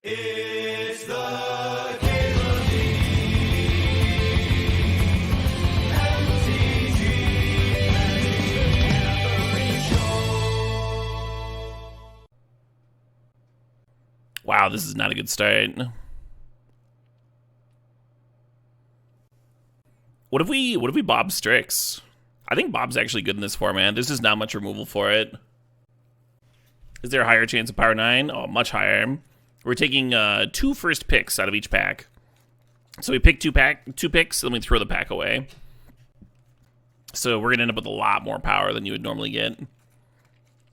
It's the Caitlin MTG Show. Wow, this is not a good start. What if we Bob Strix? I think Bob's actually good in this format. There's just not much removal for it. Is there a higher chance of Power 9? Oh, much higher. We're taking 2 first picks out of each pack. So we pick two picks, then we throw the pack away. So we're gonna end up with a lot more power than you would normally get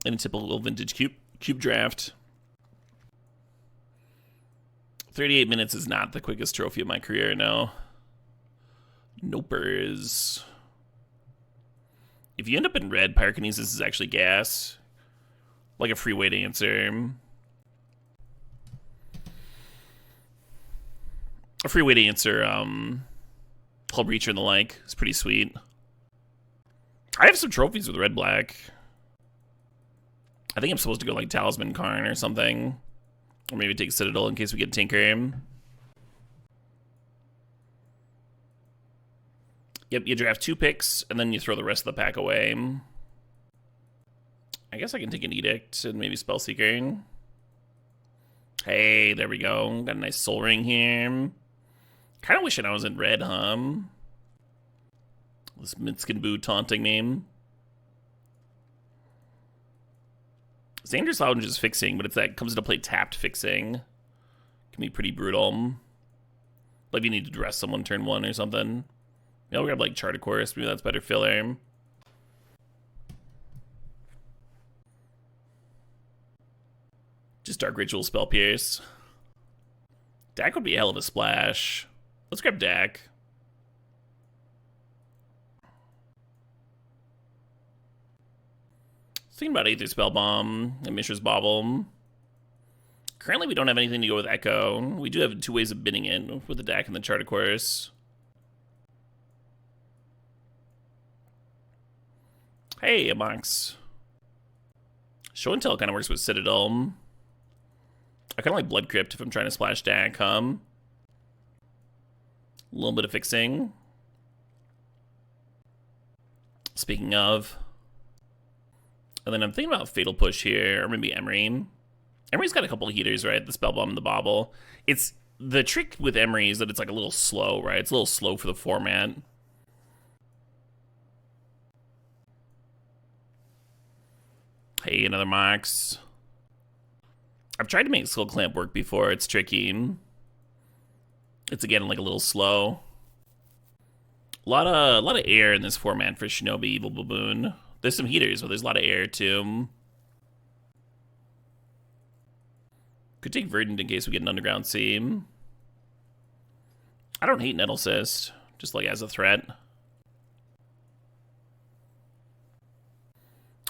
in a typical vintage cube draft. 38 minutes is not the quickest trophy of my career, no. Nopers. If you end up in red, Pyrokinesis is actually gas. Like a free way to answer. A free way to answer Hull Breacher and the like. It's pretty sweet. I have some trophies with red-black. I think I'm supposed to go like Talisman Karn or something. Or maybe take Citadel in case we get Tinker. Yep, you draft 2 picks, and then you throw the rest of the pack away. I guess I can take an Edict and maybe Spellseeker. Hey, there we go. Got a nice Soul Ring here. Kind of wishing I was in red, huh? This Minskin Boo taunting me. Xander's Lounge is fixing, but if that comes into play tapped fixing, can be pretty brutal. Like if you need to dress someone turn 1 or something. Yeah, we'll grab like Chart of Course. Maybe that's better filler. Just Dark Ritual Spell Pierce. Dak would be a hell of a splash. Let's grab Dak. Thinking about Aether Spell Bomb and Mishra's Bauble. Currently, we don't have anything to go with Echo. We do have 2 ways of binning it with the Dak and the Chart of Course. Hey, a Mox. Show and Tell kind of works with Citadel. I kind of like Blood Crypt if I'm trying to splash Dak, A little bit of fixing. Speaking of. And then I'm thinking about Fatal Push here, or maybe Emery. Emery's got a couple of heaters, right? The Spell Bomb and the Bauble. It's the trick with Emery is that it's like a little slow, right? It's a little slow for the format. Hey, another Mox. I've tried to make Skull Clamp work before. It's tricky. It's again like a little slow. A lot of air in this format for Shinobi Evil Baboon. There's some heaters, but there's a lot of air too. Could take Verdant in case we get an Underground Sea. I don't hate Nettle Cyst, just like as a threat.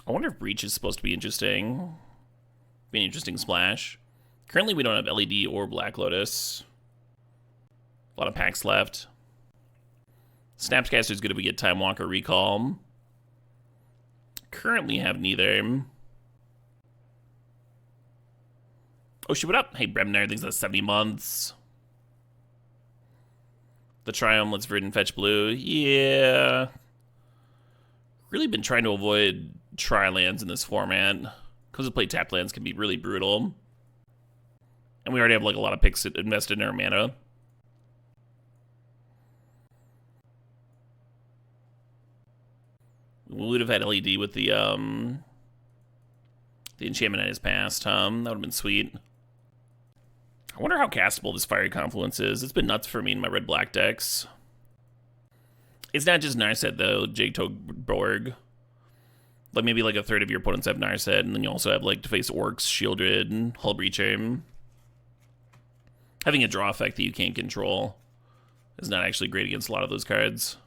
I wonder if Breach is supposed to be interesting. Be an interesting splash. Currently, we don't have LED or Black Lotus. A lot of packs left. Snapcaster is good if we get Time Walker Recall. Currently have neither. Oh, shoot, what up? Hey, Bremner thinks that's 70 months. The Triumph lets Verdant fetch blue. Yeah. Really been trying to avoid Tri-lands in this format. Because the play tapped lands can be really brutal. And we already have like a lot of picks invested in our mana. We would have had LED with the enchantment at his past, That would have been sweet. I wonder how castable this Fiery Confluence is. It's been nuts for me in my red-black decks. It's not just Narset, though, Jagtog Borg. Like, maybe like a third of your opponents have Narset, and then you also have, like, to face Orcs, Shieldred, and Hull Breacher. Having a draw effect that you can't control is not actually great against a lot of those cards.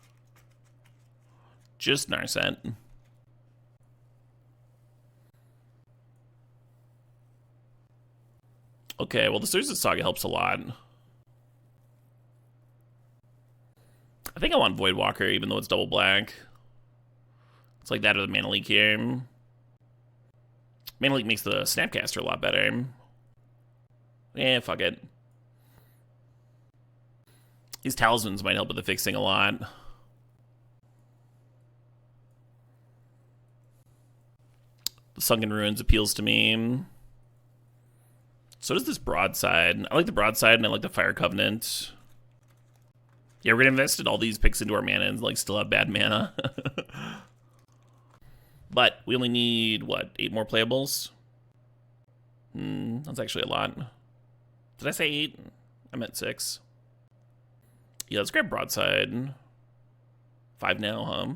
Just Narset. Okay, well, the Surge's Saga helps a lot. I think I want Voidwalker, even though it's double black. It's like that or the Mana Leak here. Mana Leak makes the Snapcaster a lot better. Eh, fuck it. These talismans might help with the fixing a lot. The Sunken Ruins appeals to me. So does this Broadside. I like the Broadside and I like the Fire Covenant. Yeah, we're gonna invest in all these picks into our mana and like still have bad mana. But we only need, what, 8 more playables? That's actually a lot. Did I say 8? I meant 6. Yeah, let's grab Broadside. 5 now, huh?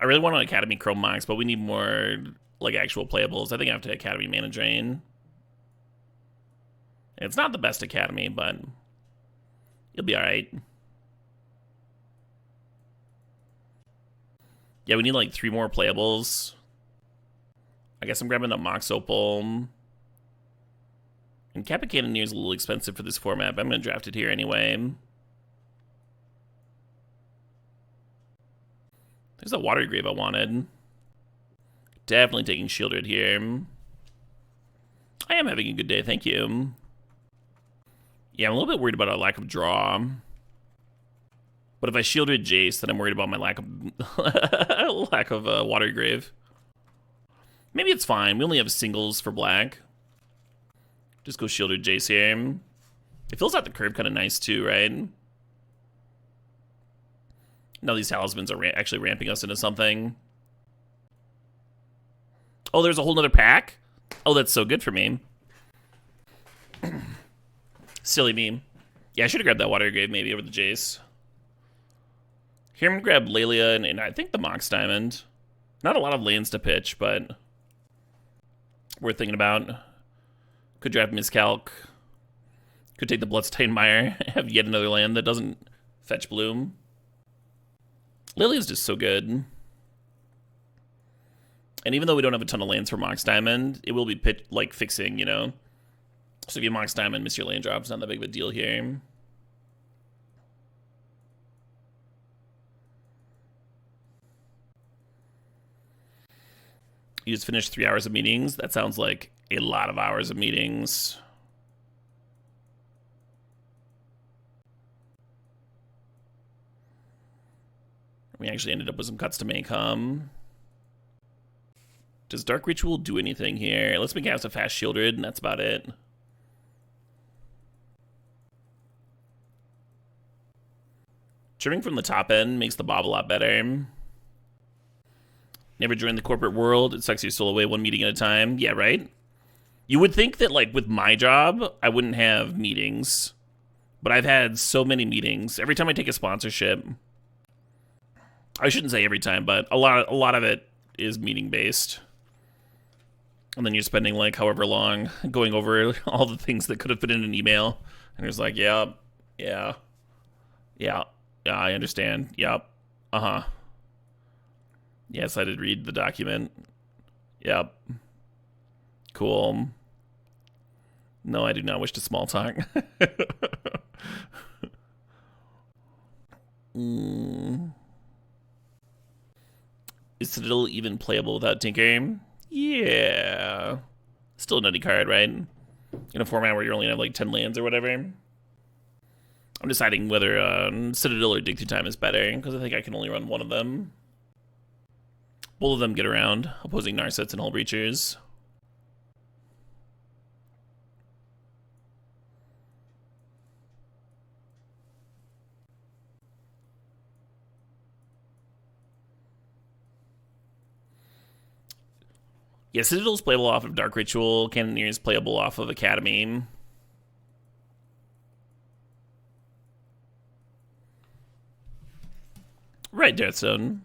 I really want an Academy Chrome Mox, but we need more, like, actual playables. I think I have to Academy Mana Drain. It's not the best Academy, but you'll be alright. Yeah, we need, like, 3 more playables. I guess I'm grabbing a Mox Opal. And Kappa Cannoneer is a little expensive for this format, but I'm going to draft it here anyway. There's a Water Grave I wanted. Definitely taking Shieldred here. I am having a good day, thank you. Yeah, I'm a little bit worried about our lack of draw. But if I Shieldred Jace, then I'm worried about my lack of Water Grave. Maybe it's fine. We only have singles for black. Just go Shieldred Jace here. It fills out the curve kind of nice too, right? Now these talismans are actually ramping us into something. Oh, there's a whole nother pack? Oh, that's so good for me. Silly me. Yeah, I should have grabbed that Water Grave maybe over the Jace. Here I'm going to grab Lelia and I think the Mox Diamond. Not a lot of lands to pitch, but worth thinking about. Could draft Miscalc. Could take the Bloodstained Mire. Have yet another land that doesn't fetch Bloom. Lilia's just so good. And even though we don't have a ton of lands for Mox Diamond, it will be fixing, you know? So if you Mox Diamond, miss your land drop. It's not that big of a deal here. You just finished 3 hours of meetings? That sounds like a lot of hours of meetings. We actually ended up with some cuts to make, Does Dark Ritual do anything here? Let's make us a fast Shieldred, and that's about it. Trimming from the top end makes the Bob a lot better. Never joined the corporate world. It sucks you're still away 1 meeting at a time. Yeah, right? You would think that, like, with my job, I wouldn't have meetings. But I've had so many meetings. Every time I take a sponsorship, I shouldn't say every time, but a lot of it is meeting-based. And then you're spending, like, however long going over all the things that could have been in an email. And it's like, yeah, I understand. Yep. Uh-huh. Yes, I did read the document. Yep. Cool. No, I do not wish to small talk. Is Citadel even playable without Tinker? Yeah. Still a nutty card, right? In a format where you only have like 10 lands or whatever. I'm deciding whether Citadel or Dig Through Time is better, because I think I can only run one of them. Both of them get around, opposing Narsets and Hull Breachers. Yeah, Citadel's playable off of Dark Ritual. Cannoneer is playable off of Academy. Right, Deathstone.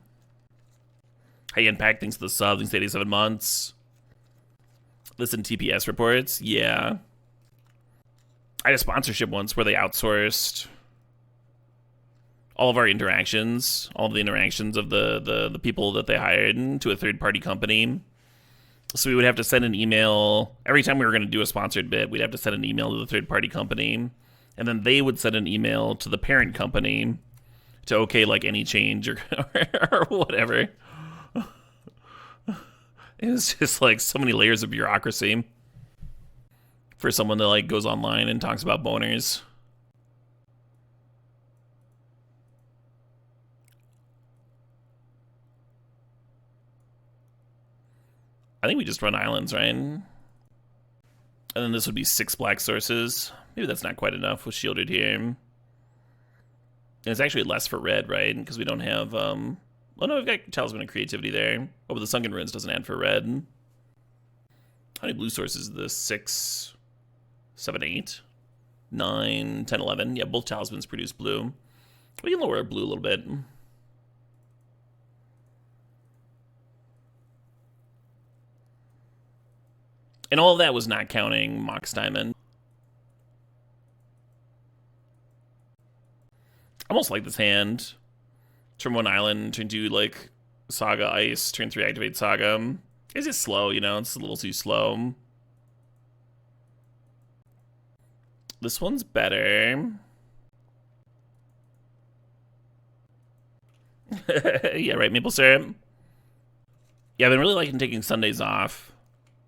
How you unpack things to the sub, things 87 months. Listen TPS reports, yeah. I had a sponsorship once where they outsourced all of our interactions, all of the interactions of the people that they hired to a third-party company. So we would have to send an email. Every time we were going to do a sponsored bid, we'd have to send an email to the third-party company. And then they would send an email to the parent company to okay, like, any change or whatever. It was just, like, so many layers of bureaucracy. for someone that like goes online and talks about boners. I think we just run islands, right? And then this would be 6 black sources. Maybe that's not quite enough with shielded here. And it's actually less for red, right? Because we don't have, oh no, we've got Talisman of Creativity there. Oh, but the Sunken Ruins doesn't add for red. How many blue sources is this? 6, 7, 8, 9, 10, 11. Yeah, both Talismans produce blue. We can lower our blue a little bit. And all of that was not counting Mox Diamond. I almost like this hand. Turn 1 island, turn 2 like Saga Ice, turn 3 activate Saga. It's just slow, you know, it's a little too slow. This one's better. Yeah, right, maple syrup. Yeah, I've been really liking taking Sundays off,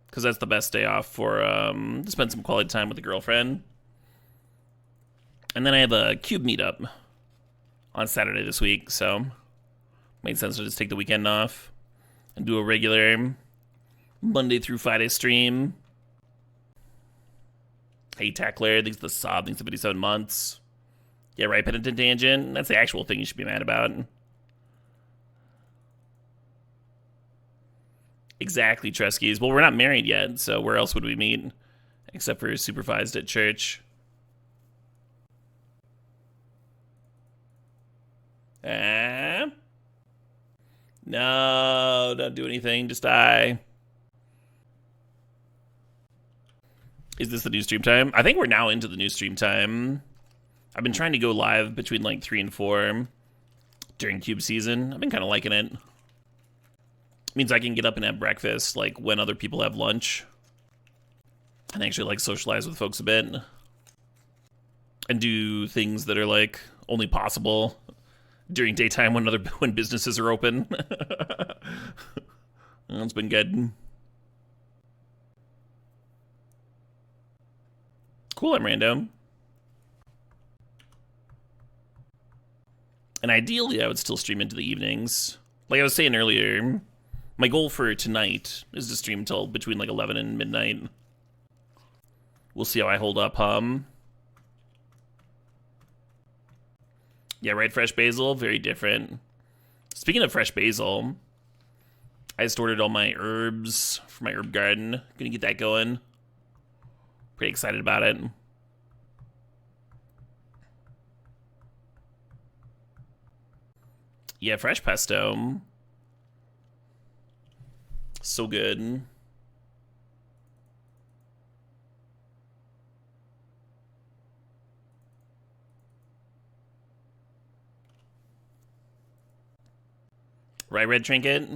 because that's the best day off for to spend some quality time with a girlfriend. And then I have a cube meetup on Saturday this week, so made sense to just take the weekend off and do a regular Monday through Friday stream. Hey Tackler, thanks for the sub, thanks for 57 months. Yeah, right, Penitent Tangent. That's the actual thing you should be mad about. Exactly, Treskies. Well, we're not married yet, so where else would we meet? Except for supervised at church. No, don't do anything, just die. Is this the new stream time? I think we're now into the new stream time. I've been trying to go live between like 3 and 4 during Cube season. I've been kind of liking it. Means I can get up and have breakfast like when other people have lunch, and actually like socialize with folks a bit and do things that are like only possible during daytime when businesses are open. It's been good. Cool, I'm random. And ideally I would still stream into the evenings. Like I was saying earlier, my goal for tonight is to stream until between like 11 and midnight. We'll see how I hold up, Yeah, right, fresh basil, very different. Speaking of fresh basil, I just ordered all my herbs for my herb garden. Gonna get that going. Pretty excited about it. Yeah, fresh pesto. So good. Right, red trinket.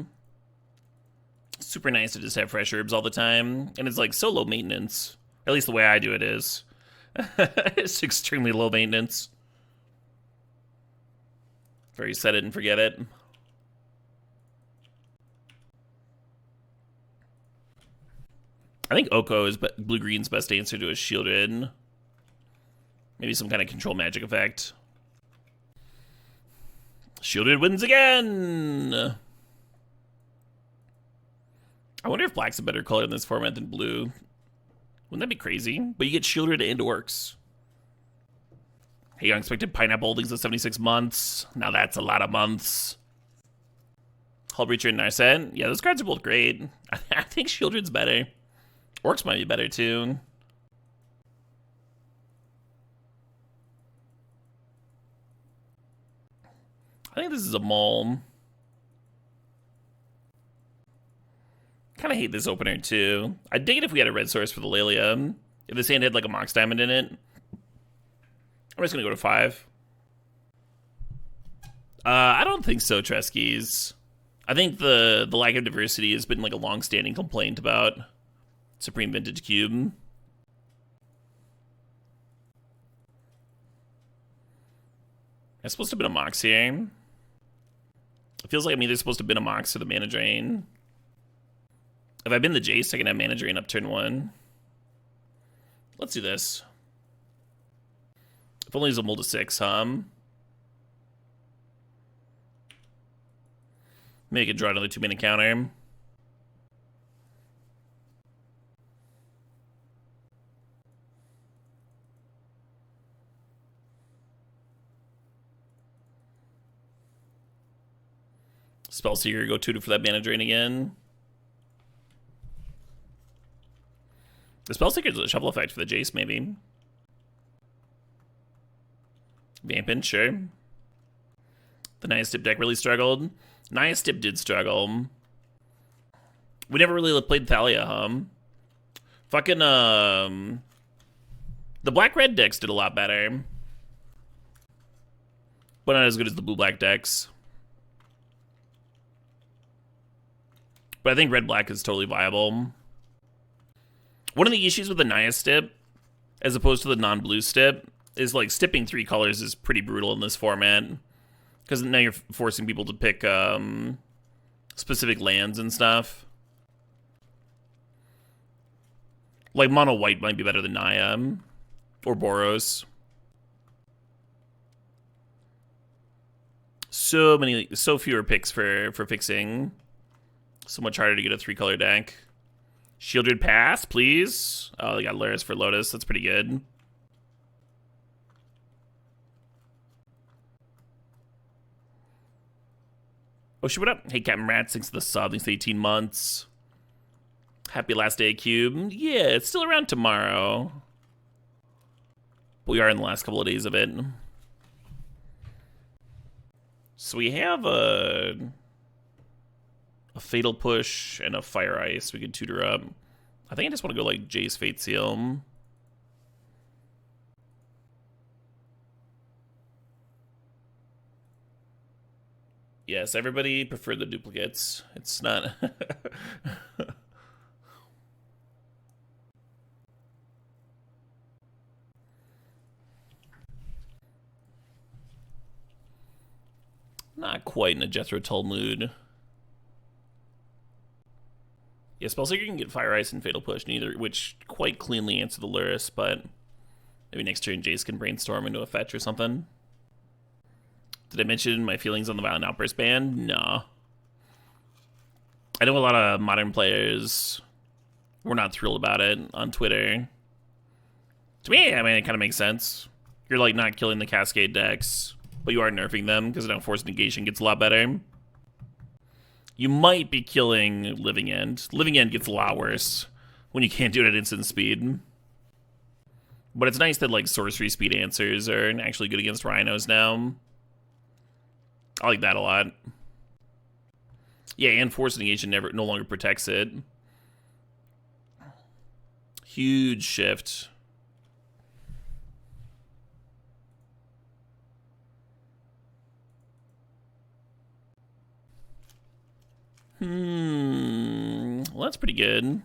Super nice to just have fresh herbs all the time. And it's like so low maintenance. At least the way I do it is. It's extremely low maintenance. Very set it and forget it. I think Oko is blue-green's best answer to a shielded. Maybe some kind of control magic effect. Shielded wins again! I wonder if black's a better color in this format than blue. Wouldn't that be crazy? But you get shielded and orcs. Hey, unexpected pineapple holdings of 76 months. Now that's a lot of months. Hull Breacher and Narset. Yeah, those cards are both great. I think shielded's better. Orcs might be better too. I think this is a mole. Kind of hate this opener too. I'd dig it if we had a red source for the Lelia. If this hand had like a Mox Diamond in it. I'm just gonna go to 5. I don't think so, Treskies. I think the lack of diversity has been like a long-standing complaint about Supreme Vintage Cube. It's supposed to have been a Mox here. It feels like I'm either supposed to have been a Mox or the Mana Drain. If I've been the Jace, I can have Mana Drain up turn 1. Let's do this. If only he's a mold to 6, Maybe I could draw another 2-mana counter. Spellseeker, go 2 for that mana drain again. The Spellseeker is a shuffle effect for the Jace, maybe. Vampin, sure. The Nihistip deck really struggled. Nihistip did struggle. We never really played Thalia, Fucking, the black-red decks did a lot better. But not as good as the blue-black decks. But I think red-black is totally viable. One of the issues with the Nihistip, as opposed to the non-blue stip, is like stipping 3 colors is pretty brutal in this format. Because now you're forcing people to pick specific lands and stuff. Like mono white might be better than Naya or Boros. So fewer picks for fixing. So much harder to get a 3-color deck. Shielded Pass, please. Oh, they got Luris for Lotus. That's pretty good. Oh, shit, what up? Hey, Captain Rat, thanks for the sub. Thanks for 18 months. Happy last day, Cube. Yeah, it's still around tomorrow. But we are in the last couple of days of it. So we have a Fatal Push and a Fire Ice we could tutor up. I think I just want to go like Jace Fate Seal. Yes, everybody preferred the duplicates. It's not... Not quite in a Jethro Tull mood. Yeah, Spellseeker can get Fire Ice and Fatal Push, neither which quite cleanly answer the Luris, but maybe next turn Jace can brainstorm into a fetch or something. Did I mention my feelings on the Violent Outburst ban? No. I know a lot of modern players were not thrilled about it on Twitter. To me, I mean, it kind of makes sense. You're like not killing the Cascade decks, but you are nerfing them because now Forced Negation gets a lot better. You might be killing Living End. Living End gets a lot worse when you can't do it at instant speed. But it's nice that like sorcery speed answers are actually good against Rhinos now. I like that a lot. Yeah, and Forced Negation no longer protects it. Huge shift. Well, that's pretty good.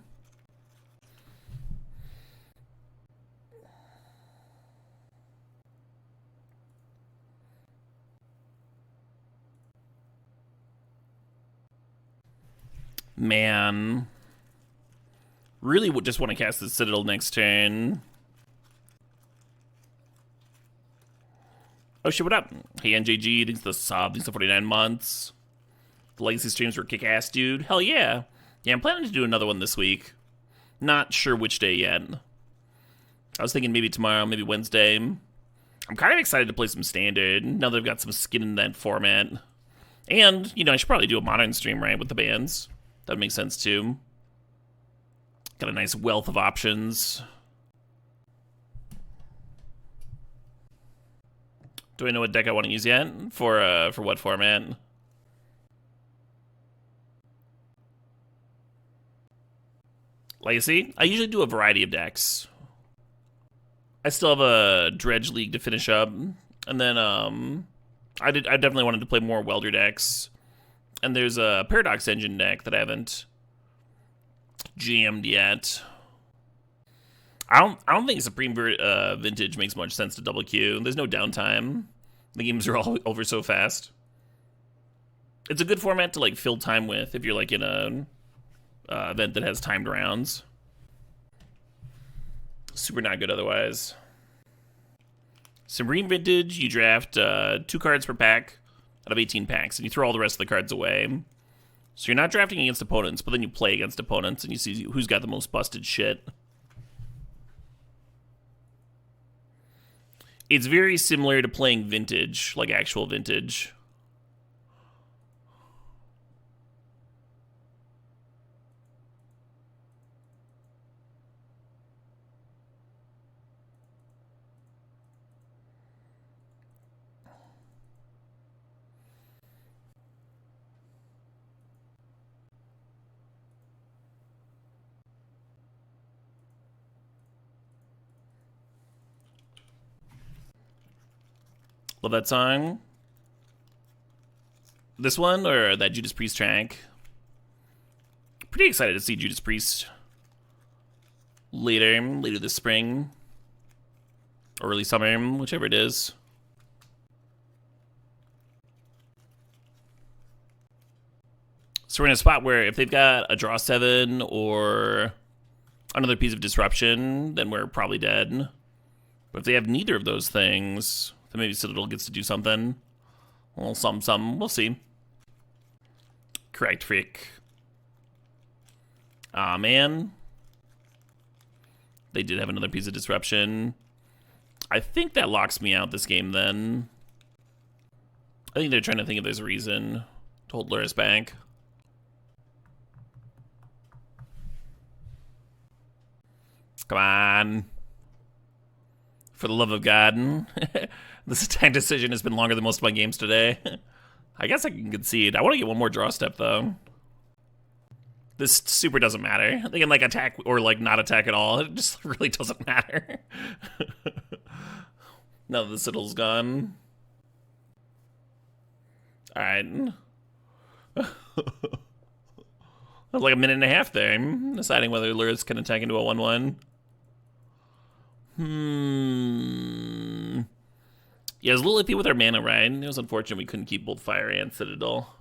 Man. Really would just want to cast the Citadel next turn. Oh shit, what up? Hey NJG, thanks for the sub, thanks for 49 months. The Legacy streams were kick-ass, dude. Hell yeah. Yeah, I'm planning to do another one this week. Not sure which day yet. I was thinking maybe tomorrow, maybe Wednesday. I'm kind of excited to play some Standard, now that I've got some skin in that format. And, you know, I should probably do a Modern stream, right, with the bands. That would make sense, too. Got a nice wealth of options. Do I know what deck I want to use yet? For what format? Legacy? I usually do a variety of decks. I still have a Dredge League to finish up. And then, I definitely wanted to play more Welder decks. And there's a Paradox Engine deck that I haven't jammed yet. I don't think Supreme Vintage makes much sense to double queue. There's no downtime. The games are all over so fast. It's a good format to like fill time with if you're like in a event that has timed rounds. Super not good otherwise. Supreme Vintage, you draft 2 cards per pack out of 18 packs, and you throw all the rest of the cards away. So you're not drafting against opponents, but then you play against opponents, and you see who's got the most busted shit. It's very similar to playing Vintage, like actual Vintage. Love that song. This one or that Judas Priest track? Pretty excited to see Judas Priest later this spring. Or early summer, whichever it is. So we're in a spot where if they've got a draw 7 or another piece of disruption, then we're probably dead. But if they have neither of those things, then maybe Citadel gets to do something. Well, some. We'll see. Correct, freak. Aw, man. They did have another piece of disruption. I think that locks me out this game, then. I think they're trying to think if there's a reason to hold Luris back. Come on. For the love of God. This attack decision has been longer than most of my games today. I guess I can concede. I want to get one more draw step, though. This super doesn't matter. They can, like, attack or, like, not attack at all. It just really doesn't matter. Now that the Citadel's gone. Alright. That was like a minute and a half there. Deciding whether Luris can attack into a 1-1. Yeah, it was a little iffy with our mana, right? It was unfortunate we couldn't keep both Fire and Citadel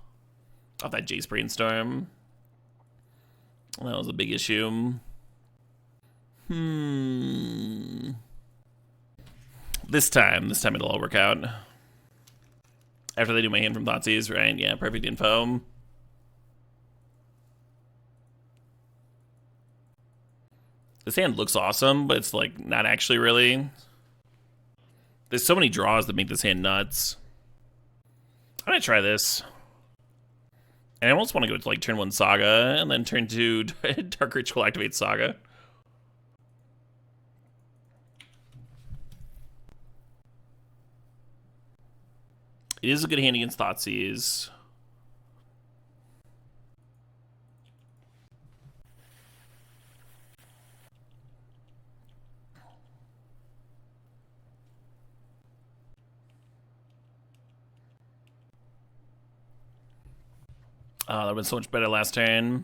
off that Jace Brainstorm. That was a big issue. This time it'll all work out. After they do my hand from Thoughtseize, right? Yeah, perfect info. This hand looks awesome, but it's like not actually really. There's so many draws that make this hand nuts. I'm gonna try this. And I almost want to go to like turn 1 Saga and then turn 2 Dark Ritual activate Saga. It is a good hand against Thoughtseize. That would have been so much better last turn.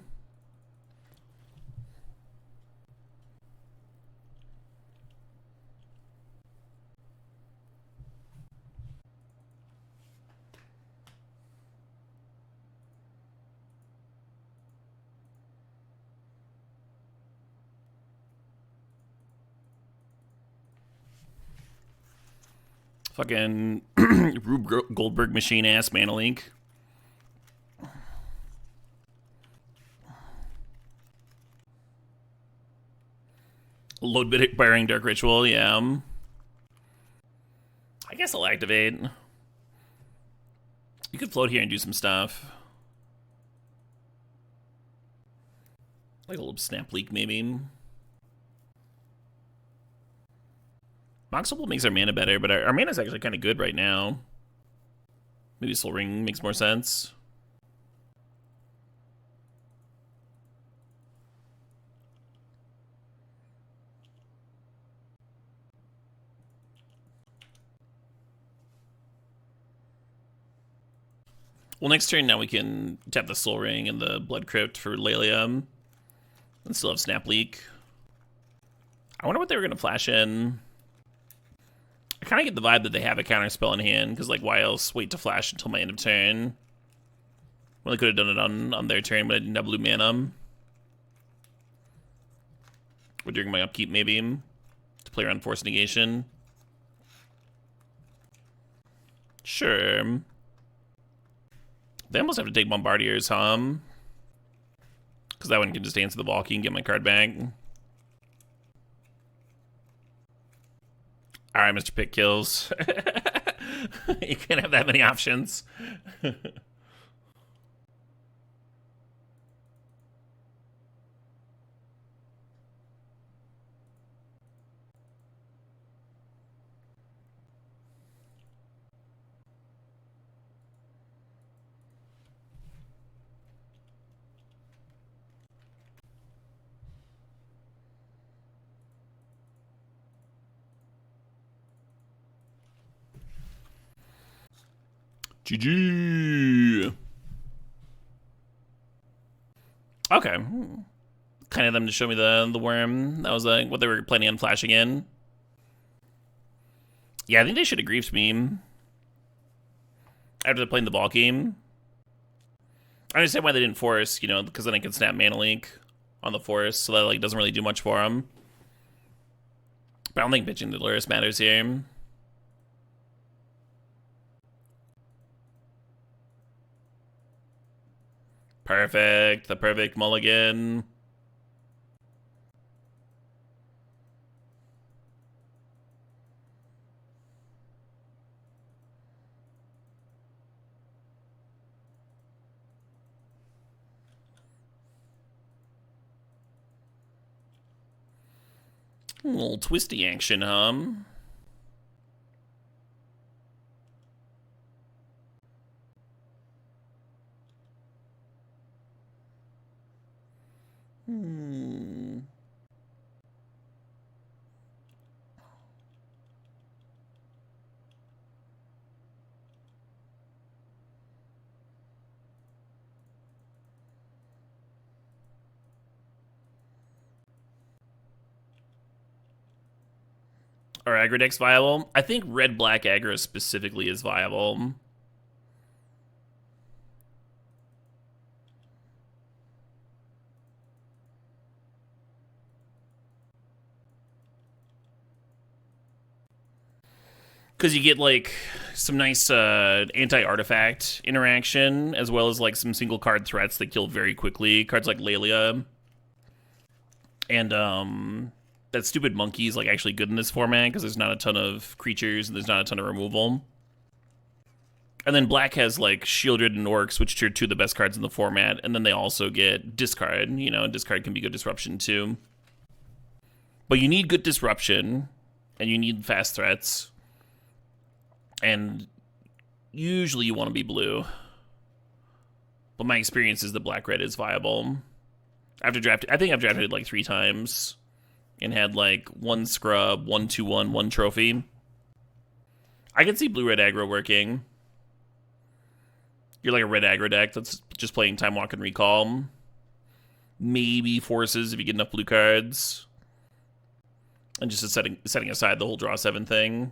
Fucking Rube Goldberg machine ass Mana Link. Load bit expiring Dark Ritual, yeah. I guess I'll activate. You could float here and do some stuff. Like a little Snap Leak, maybe. Mox Opal makes our mana better, but our mana's actually kind of good right now. Maybe Soul Ring makes more sense. Well, next turn now we can tap the Soul Ring and the Blood Crypt for Lelium. And still have Snap Leak. I wonder what they were going to flash in. I kind of get the vibe that they have a counter spell in hand, because, like, why else wait to flash until my end of turn? Well, they could have done it on their turn, but I didn't have blue mana. Or during my upkeep, maybe. play around Force Negation. Sure. They almost have to take Bombardiers, huh? Because that one can just answer the Valky and get my card back. Alright, Mr. Pick kills. You can't have that many options. GG. Okay. Kind of them to show me the worm. That was what they were planning on flashing in. Yeah, I think they should have griefed me after playing the ball game. I understand why they didn't force, you know, because then I could snap Mana Leak on the force, so that like doesn't really do much for them. But I don't think pitching the Luris matters here. Perfect. The perfect mulligan. A little twisty action, huh? Are aggro decks viable? I think red-black aggro specifically is viable. Because you get like some nice anti-artifact interaction, as well as like some single card threats that kill very quickly. Cards like Lelia. And that stupid monkey is like actually good in this format because there's not a ton of creatures and there's not a ton of removal. And then black has like Shieldred and Orcs, which are two of the best cards in the format, and then they also get discard. You know, discard can be good disruption too. But you need good disruption, and you need fast threats. And usually you want to be blue. But my experience is the black-red is viable. After drafting, I think I've drafted like 3 times and had like 1 scrub, 1 2-1, 1 trophy. I can see blue-red aggro working. You're like a red aggro deck that's just playing Time Walk and Recall. Maybe forces if you get enough blue cards. And just setting aside the whole draw 7 thing.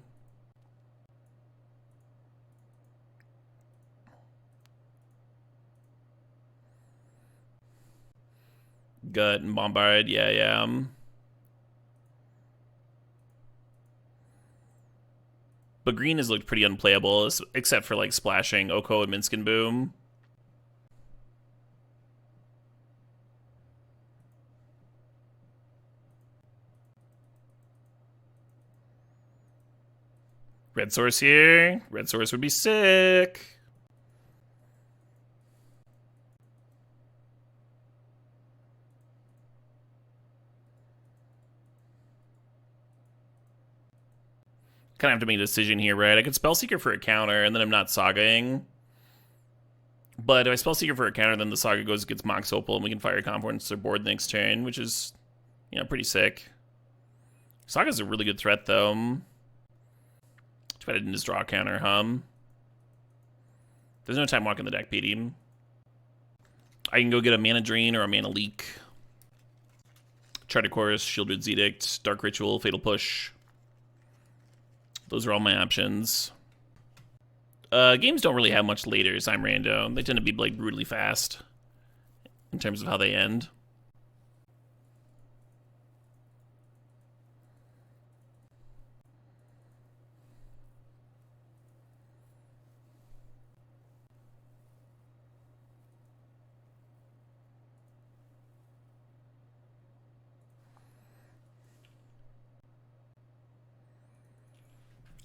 Gut and Bombard, yeah. But green has looked pretty unplayable, except for like splashing Oko and Minsc and Boom. Red source here. Red source would be sick. Kind of have to make a decision here, right? I could Spellseeker for a counter, and then I'm not Sagaing. But if I Spellseeker for a counter, then the Saga goes against Mox Opal, and we can fire Comfort into their board next turn, which is, you know, pretty sick. Saga's a really good threat, though. Too bad I didn't just draw a counter, There's no Time Walk in the deck, PD. I can go get a Mana Drain or a Mana Leak. Charter Chorus, Shieldred's Edict, Dark Ritual, Fatal Push. Those are all my options. Games don't really have much later as I'm rando. They tend to be like brutally fast in terms of how they end.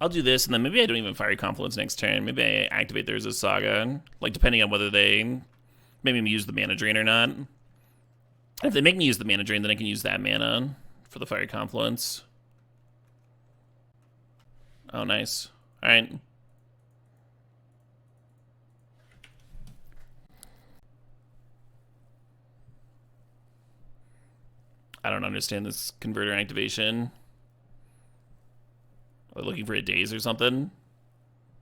I'll do this, and then maybe I don't even Fiery Confluence next turn. Maybe I activate There's a Saga. Like, depending on whether they make me use the mana drain or not. If they make me use the mana drain, then I can use that mana for the Fiery Confluence. Oh, nice. All right. I don't understand this converter activation. Are they looking for a daze or something?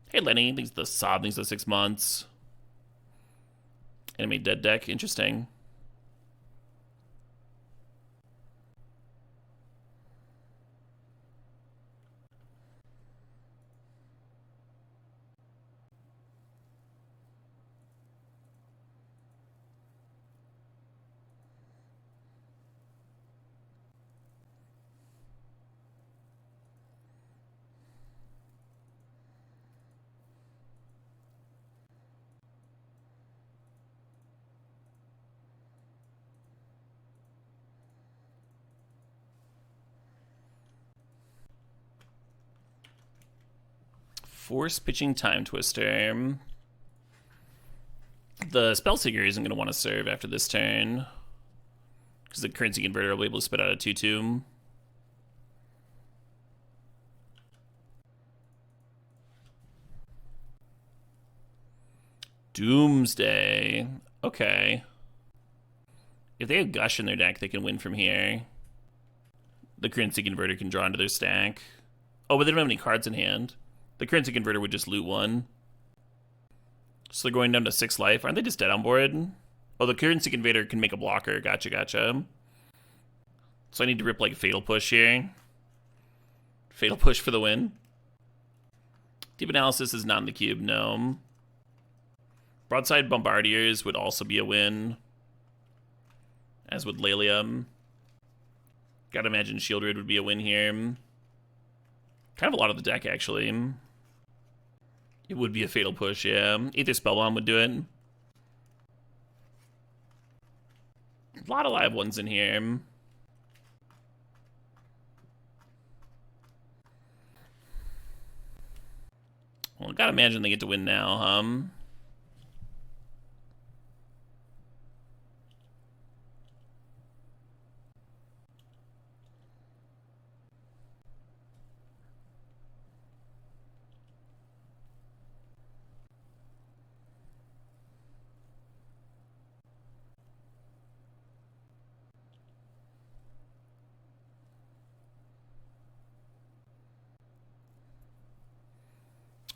Hey, Lenny, thanks the Sob, thanks the 6 months. Enemy dead deck, interesting. Force pitching Time Twister. The Spellseeker isn't going to want to serve after this turn, because the currency converter will be able to spit out a 2/2. Doomsday. Okay. If they have Gush in their deck, they can win from here. The currency converter can draw into their stack. Oh, but they don't have any cards in hand. The currency converter would just loot one. So they're going down to 6 life. Aren't they just dead on board? Oh, the currency converter can make a blocker. Gotcha, gotcha. So I need to rip like Fatal Push here. Fatal Push for the win. Deep Analysis is not in the cube, no. Broadside Bombardiers would also be a win. As would Lelium. Gotta imagine Shieldred would be a win here. Kind of a lot of the deck, actually. It would be a Fatal Push, yeah. Aether Spellbomb would do it. A lot of live ones in here. Well, gotta imagine they get to win now, huh?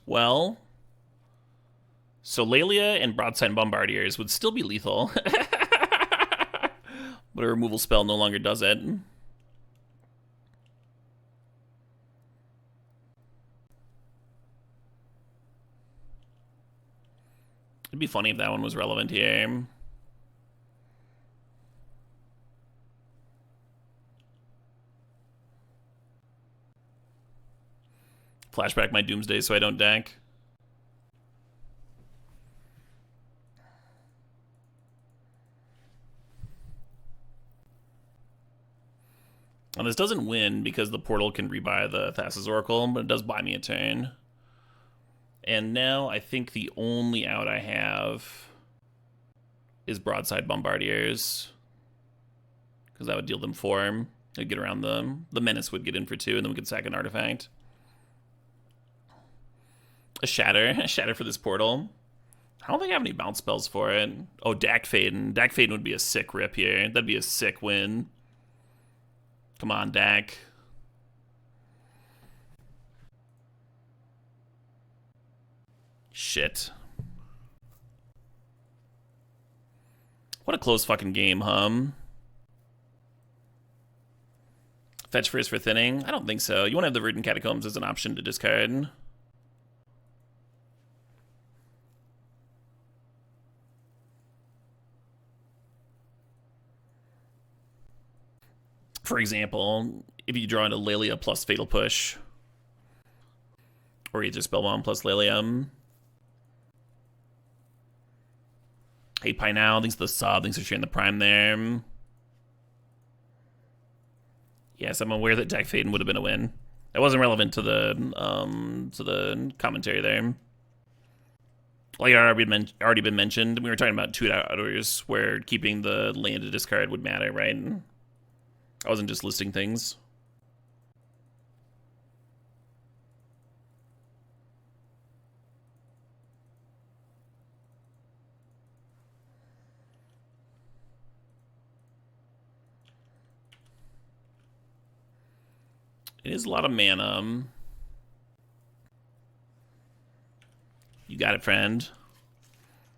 Well, so Lelia and Broadside Bombardiers would still be lethal. But a removal spell no longer does it. It'd be funny if that one was relevant here. Flashback my Doomsday so I don't deck. And this doesn't win because the portal can rebuy the Thassa's Oracle, but it does buy me a turn. And now I think the only out I have is Broadside Bombardiers, because that would deal them 4. They'd get around them. The Menace would get in for 2, and then we could sack an artifact. A Shatter for this portal. I don't think I have any bounce spells for it. Oh, Dack Faden. Dack Faden would be a sick rip here. That'd be a sick win. Come on, Dack. Shit. What a close fucking game, Fetch first for thinning? I don't think so. You want to have the Verdant Catacombs as an option to discard. For example, if you draw into Lelia plus Fatal Push, or Aether Spellbomb plus Lelium. Hey, Pie now. Thanks for the sub. Thanks for sharing the Prime there. Yes, I'm aware that Dack Faden would have been a win. That wasn't relevant to the commentary there. Like already been mentioned, we were talking about two-outers where keeping the land to discard would matter, right? I wasn't just listing things. It is a lot of mana. You got it, friend.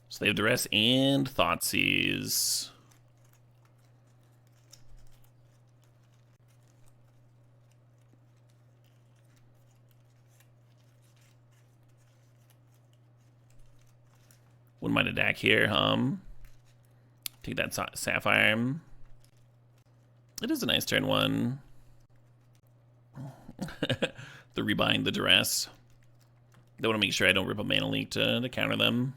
Slave Duress and Thoughtseize. Wouldn't mind a deck here, Take that Sapphire. It is a nice turn one. The rebuying the Duress. They want to make sure I don't rip a mana leak to counter them.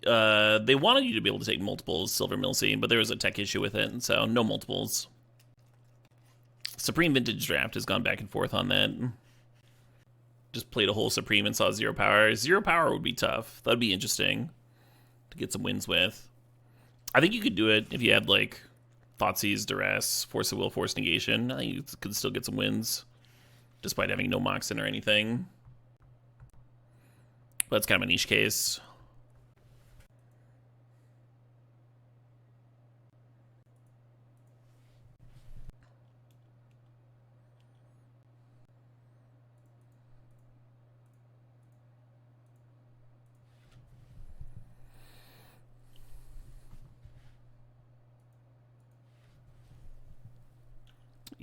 They wanted you to be able to take multiples, Silver Milsey, but there was a tech issue with it, so no multiples. Supreme Vintage Draft has gone back and forth on that. Just played a whole Supreme and saw 0 power. 0 power would be tough. That'd be interesting to get some wins with. I think you could do it if you had, like, Thoughtseize, Duress, Force of Will, Force Negation. I think you could still get some wins, despite having no Moxen or anything. But it's kind of a niche case.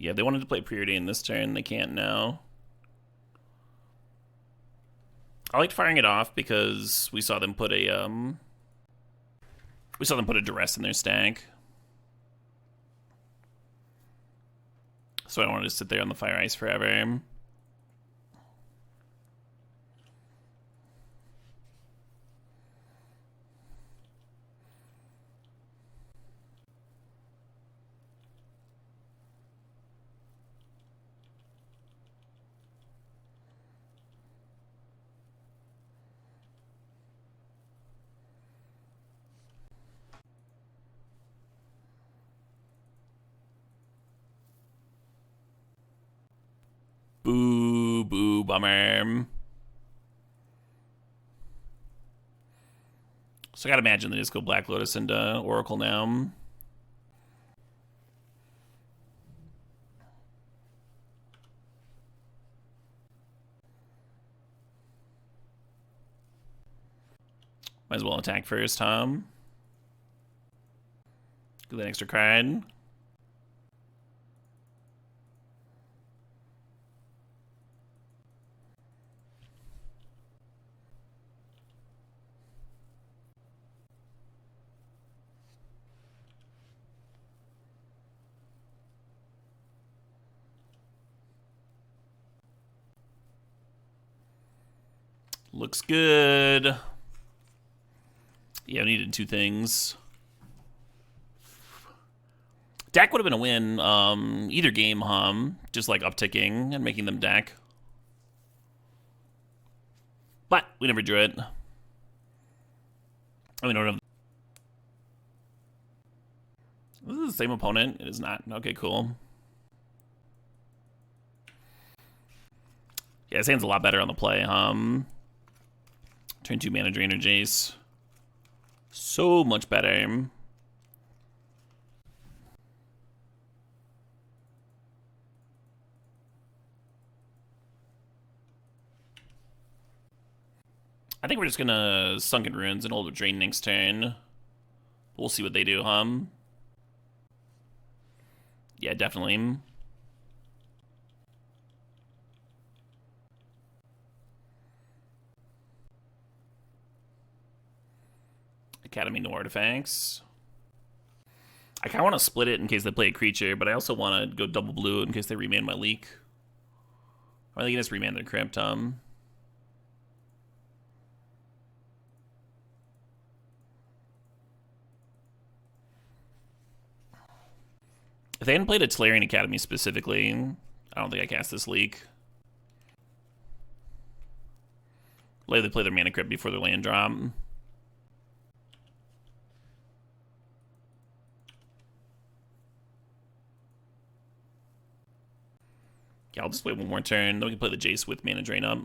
Yeah, they wanted to play PREEEETTY in this turn. They can't now. I liked firing it off because we saw them put a Duress in their stack. So I don't want to sit there on the fire ice forever. Boo, boo, bummer. So I gotta imagine they just go Black Lotus into Oracle now. Might as well attack first, Get that extra card. Looks good. Yeah, I needed 2 things. Deck would have been a win either game, just like upticking and making them deck. But we never drew it. We don't have. This is the same opponent. It is not. Okay, cool. Yeah, his hand's a lot better on the play, Turn 2 mana drainer Jace. So much better. I think we're just gonna Sunken Ruins and hold a Drain next turn. We'll see what they do, Yeah, definitely. Academy no artifacts. I kind of want to split it in case they play a creature, but I also want to go double blue in case they remand my leak. Or they can just remand their Crypt, If they hadn't played a Tolarian Academy specifically, I I don't think I cast this leak. Later they play their mana crypt before their land drop. Yeah, I'll just wait one more turn. Then we can play the Jace with mana drain up.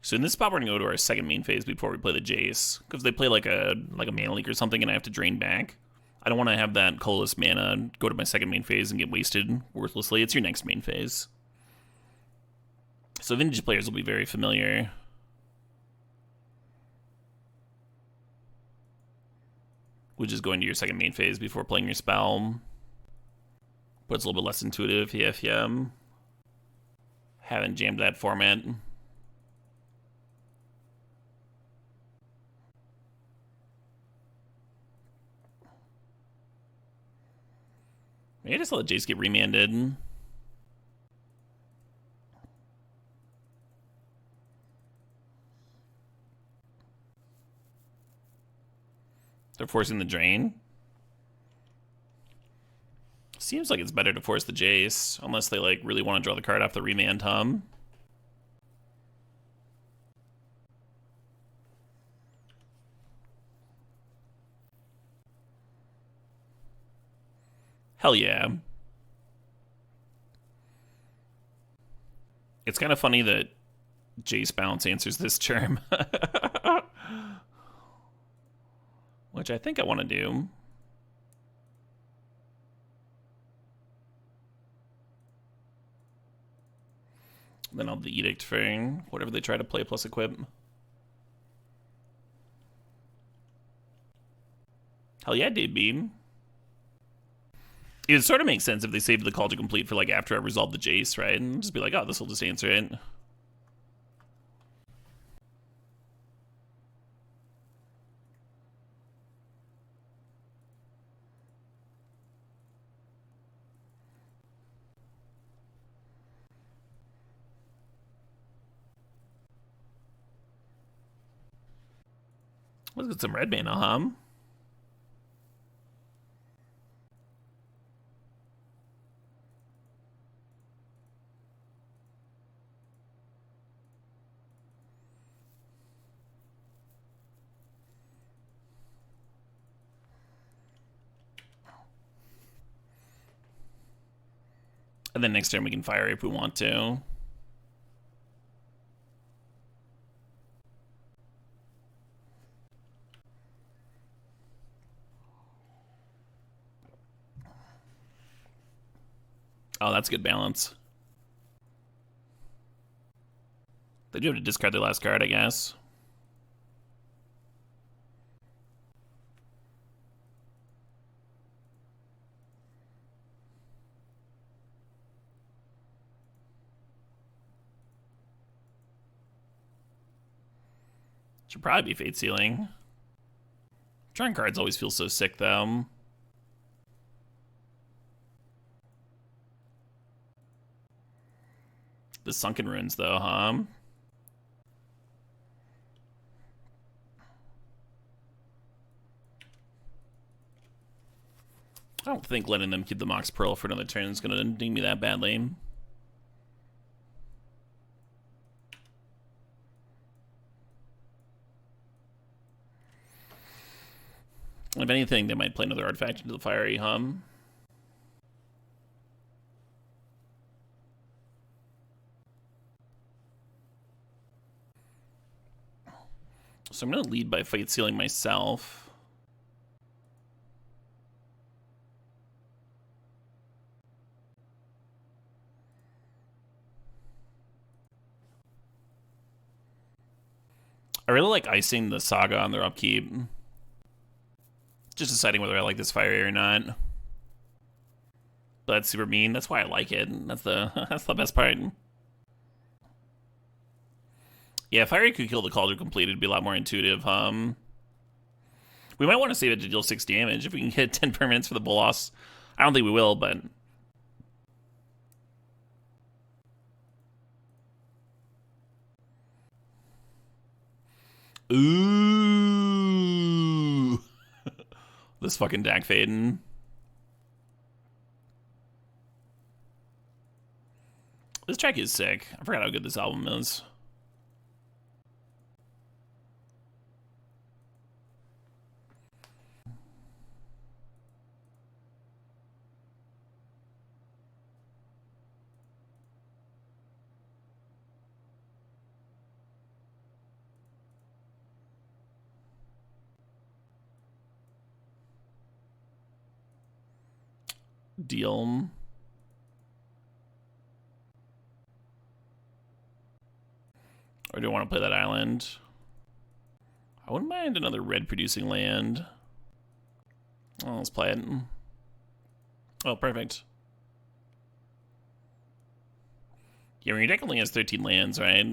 So in this spot, we're gonna go to our second main phase before we play the Jace, because they play like a mana leak or something, and I have to drain back. I don't want to have that colorless mana go to my second main phase and get wasted worthlessly. It's your next main phase. So vintage players will be very familiar. Which is going to your second main phase before playing your spell. But it's a little bit less intuitive if you haven't jammed that format. Maybe I just let Jace get remanded. They're forcing the drain. Seems like it's better to force the Jace, unless they like really want to draw the card off the remand hum. Hell yeah. It's kind of funny that Jace bounce answers this term. Which I think I want to do. Then I'll have the Edict for whatever they try to play plus equip. Hell yeah, dude, beam. It would sort of make sense if they saved the call to complete for like after I resolve the Jace, right? And just be like, oh, this will just answer it. Let's get some red mana, huh? And then next turn we can fire if we want to. Oh, that's good balance. They do have to discard their last card, I guess. Should probably be Fate Sealing. Drawing cards always feel so sick, though. The Sunken Runes, though, huh? I don't think letting them keep the Mox Pearl for another turn is going to ding me that badly. If anything, they might play another artifact into the Fiery Hum. So I'm going to lead by Fate Sealing myself. I really like icing the Saga on their upkeep. Just deciding whether I like this Fiery or not. But that's super mean. That's why I like it. That's the best part. Yeah, if Fiery could kill the Cauldron complete, it'd be a lot more intuitive. We might want to save it to deal 6 damage if we can get 10 permanents for the Bolas. I don't think we will, but Ooh. This fucking deck fading. This track is sick. I forgot how good this album is. Deal. Or do I want to play that island? I wouldn't mind another red producing land. Oh, let's play it. Oh, perfect. Yeah, your deck only has 13 lands, right?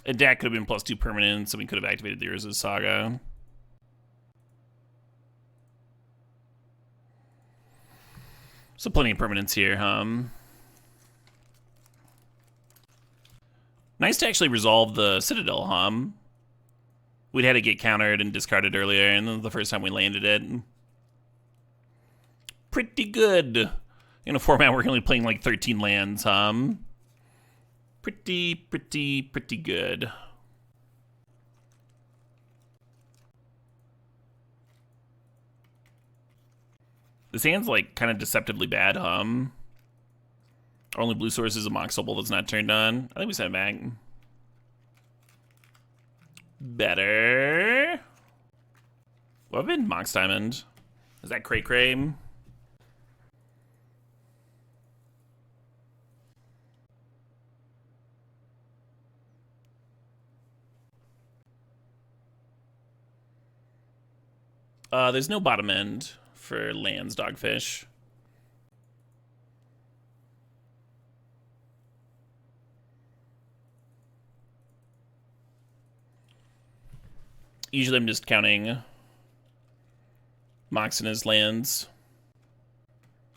And deck could have been +2 permanents, so we could have activated the Urza's Saga. So plenty of permanents here, Nice to actually resolve the Citadel, We'd had to get countered and discarded earlier, and this was the first time we landed it. Pretty good. In a format where we're only playing like 13 lands, Pretty good. This hand's like kind of deceptively bad, Our only blue source is a Mox Opal that's not turned on. I think we sent it back. Better. What have been Mox Diamond? Is that Cray Cray? There's no bottom end for lands, Dogfish. Usually I'm just counting Mox and his lands.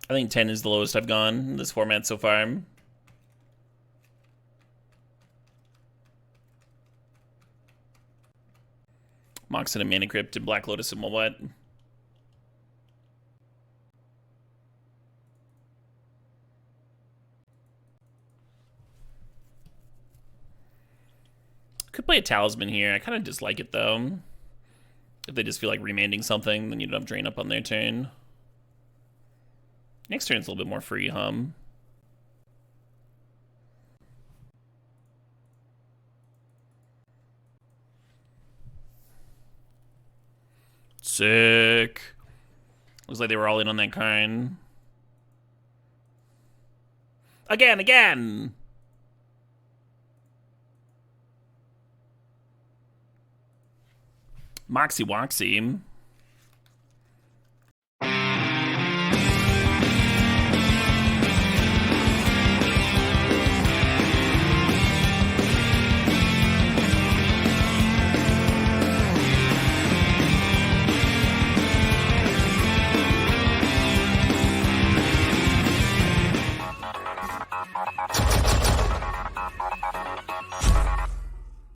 I think 10 is the lowest I've gone in this format so far. Mox and a Mana Crypt and Black Lotus and what? Could play a Talisman here. I kind of dislike it, though. If they just feel like remanding something, then you don't have Drain up on their turn. Next turn's a little bit more free, Sick. Looks like they were all in on that card. Again! Moxie Woxie.